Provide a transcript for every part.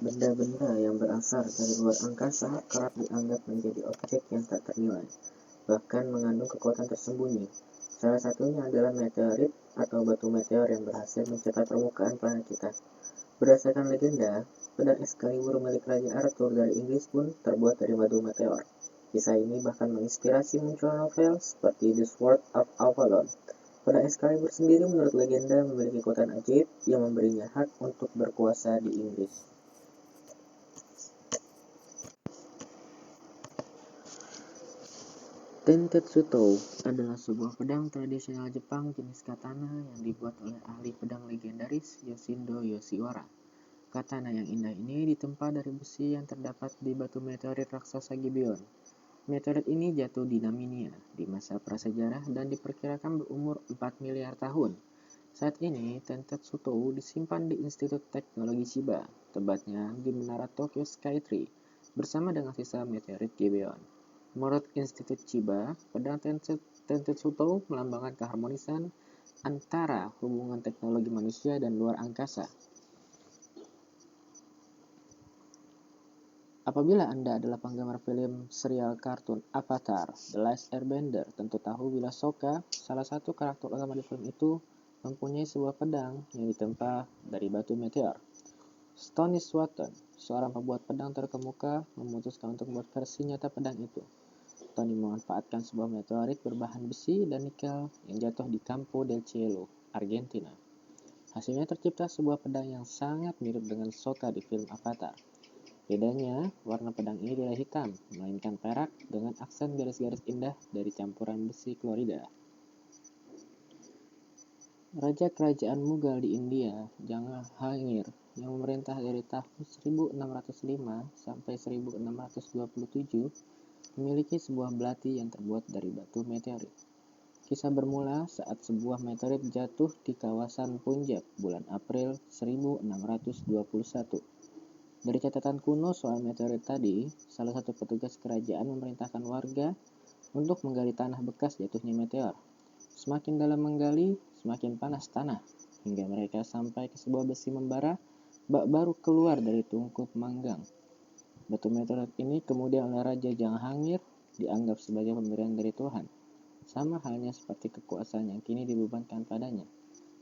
Benda-benda yang berasal dari luar angkasa kerap dianggap menjadi objek yang tak ternilai, bahkan mengandung kekuatan tersembunyi. Salah satunya adalah meteorit atau batu meteor yang berhasil mencapai permukaan planet kita. Berdasarkan legenda, pedang Excalibur milik Raja Arthur dari Inggris pun terbuat dari batu meteor. Kisah ini bahkan menginspirasi munculnya novel seperti The Sword of Avalon. Pedang Excalibur sendiri menurut legenda memiliki kekuatan ajaib yang memberinya hak untuk berkuasa di Inggris. Tentetsuto adalah sebuah pedang tradisional Jepang jenis katana yang dibuat oleh ahli pedang legendaris Yoshindo Yoshiwara. Katana yang indah ini ditempa dari besi yang terdapat di batu meteorit raksasa Gibeon. Meteorit ini jatuh di Naminia di masa prasejarah dan diperkirakan berumur 4 miliar tahun. Saat ini, Tentetsuto disimpan di Institut Teknologi Chiba, tepatnya di Menara Tokyo Skytree, bersama dengan sisa meteorit Gibeon. Menurut Institut Chiba, pedang Tentetsuto melambangkan keharmonisan antara hubungan teknologi manusia dan luar angkasa. Apabila Anda adalah penggemar film serial kartun Avatar: The Last Airbender, tentu tahu bila Sokka, salah satu karakter utama di film itu, mempunyai sebuah pedang yang ditempa dari batu meteor. Tony Swatton, seorang pembuat pedang terkemuka, memutuskan untuk membuat versi nyata pedang itu. Tony memanfaatkan sebuah meteorit berbahan besi dan nikel yang jatuh di Campo del Cielo, Argentina. Hasilnya tercipta sebuah pedang yang sangat mirip dengan Sokka di film Avatar. Bedanya, warna pedang ini tidak hitam, melainkan perak dengan aksen garis-garis indah dari campuran besi klorida. Raja Kerajaan Mughal di India, Jahangir, yang memerintah dari tahun 1605 sampai 1627, memiliki sebuah belati yang terbuat dari batu meteorit. Kisah bermula saat sebuah meteorit jatuh di kawasan Punjab bulan April 1621. Dari catatan kuno soal meteorit tadi, salah satu petugas kerajaan memerintahkan warga untuk menggali tanah bekas jatuhnya meteor. Semakin dalam menggali, semakin panas tanah, hingga mereka sampai ke sebuah besi membara, bak baru keluar dari tungkup manggang. Batu meteorit ini kemudian oleh Raja Jahangir dianggap sebagai pemberian dari Tuhan, sama halnya seperti kekuasaan yang kini dibebankan padanya.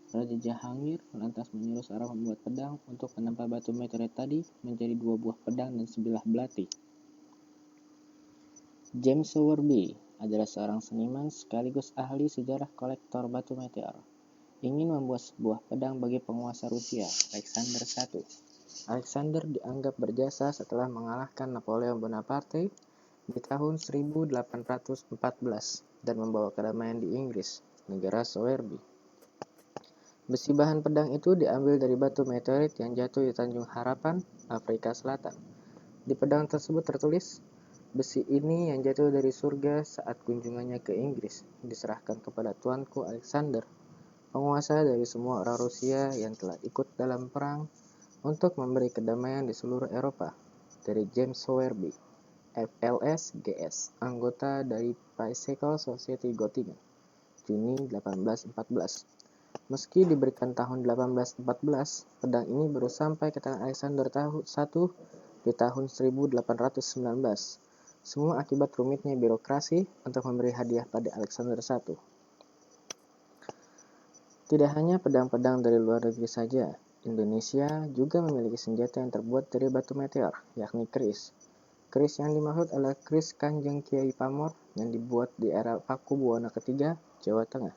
Raja Jahangir lantas menyuruh seorang pembuat pedang untuk menempa batu meteorit tadi menjadi 2 buah pedang dan sebilah belati. James Sowerby adalah seorang seniman sekaligus ahli sejarah kolektor batu meteor. Ingin membuat sebuah pedang bagi penguasa Rusia, Alexander I. Alexander dianggap berjasa setelah mengalahkan Napoleon Bonaparte di tahun 1814 dan membawa kedamaian di Inggris, negara Sowerby. Besi bahan pedang itu diambil dari batu meteorit yang jatuh di Tanjung Harapan, Afrika Selatan. Di pedang tersebut tertulis, besi ini yang jatuh dari surga saat kunjungannya ke Inggris diserahkan kepada tuanku Alexander, penguasa dari semua orang Rusia yang telah ikut dalam perang untuk memberi kedamaian di seluruh Eropa. Dari James Sowerby, FLS GS, anggota dari Bicycle Society Göttingen, Juni 1814. Meski diberikan tahun 1814, pedang ini baru sampai ke tangan Alexander I di tahun 1819. Semua akibat rumitnya birokrasi untuk memberi hadiah pada Alexander I. Tidak hanya pedang-pedang dari luar negeri saja, Indonesia juga memiliki senjata yang terbuat dari batu meteor, yakni keris. Keris yang dimaksud adalah keris Kanjeng Kiai Pamor yang dibuat di era Paku Buwono III, Jawa Tengah.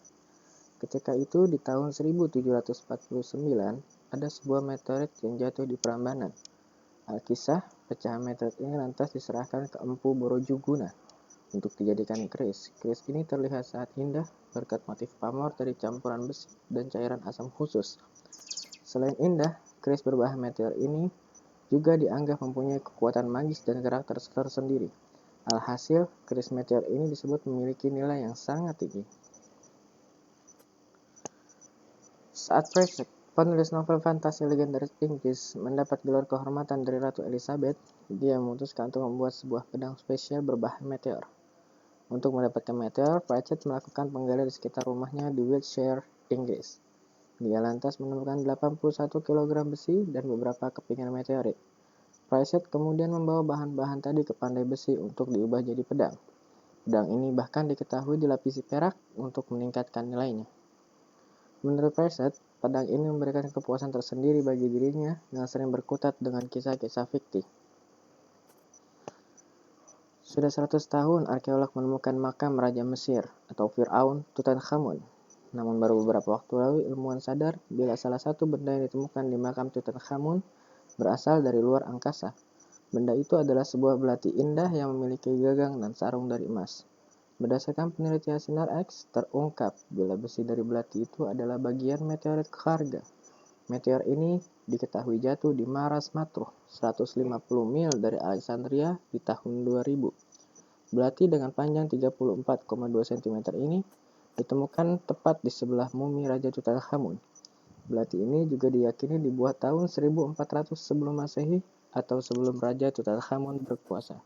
Ketika itu di tahun 1749 ada sebuah meteorit yang jatuh di Prambanan. Alkisah, pecahan meteorit ini lantas diserahkan ke Empu Borojuguna untuk dijadikan keris. Keris ini terlihat sangat indah berkat motif pamor dari campuran besi dan cairan asam khusus. Selain indah, keris berbahan meteor ini juga dianggap mempunyai kekuatan magis dan karakter tersendiri. Alhasil, keris meteor ini disebut memiliki nilai yang sangat tinggi. Saat Pratchett, penulis novel fantasi legendaris Inggris, mendapat gelar kehormatan dari Ratu Elizabeth, dia memutuskan untuk membuat sebuah pedang spesial berbahan meteor. Untuk mendapatkan meteor, Pratchett melakukan penggalian di sekitar rumahnya di Wiltshire, Inggris. Dia lantas menemukan 81 kg besi dan beberapa kepingan meteorit. Priset kemudian membawa bahan-bahan tadi ke pandai besi untuk diubah jadi pedang. Pedang ini bahkan diketahui dilapisi perak untuk meningkatkan nilainya. Menurut Priset, pedang ini memberikan kepuasan tersendiri bagi dirinya yang sering berkutat dengan kisah-kisah fiktif. Sudah 100 tahun arkeolog menemukan makam Raja Mesir atau Fir'aun Tutankhamun. Namun baru beberapa waktu lalu ilmuwan sadar bila salah satu benda yang ditemukan di makam Tutankhamun berasal dari luar angkasa. Benda itu adalah sebuah belati indah yang memiliki gagang dan sarung dari emas. Berdasarkan penelitian Sinar X, terungkap bila besi dari belati itu adalah bagian meteorit Kharga. Meteor ini diketahui jatuh di Maras Matruh, 150 mil dari Alexandria di tahun 2000. Belati dengan panjang 34,2 cm ini ditemukan tepat di sebelah mumi Raja Tutankhamun. Belati ini juga diyakini dibuat tahun 1400 sebelum Masehi atau sebelum Raja Tutankhamun berkuasa.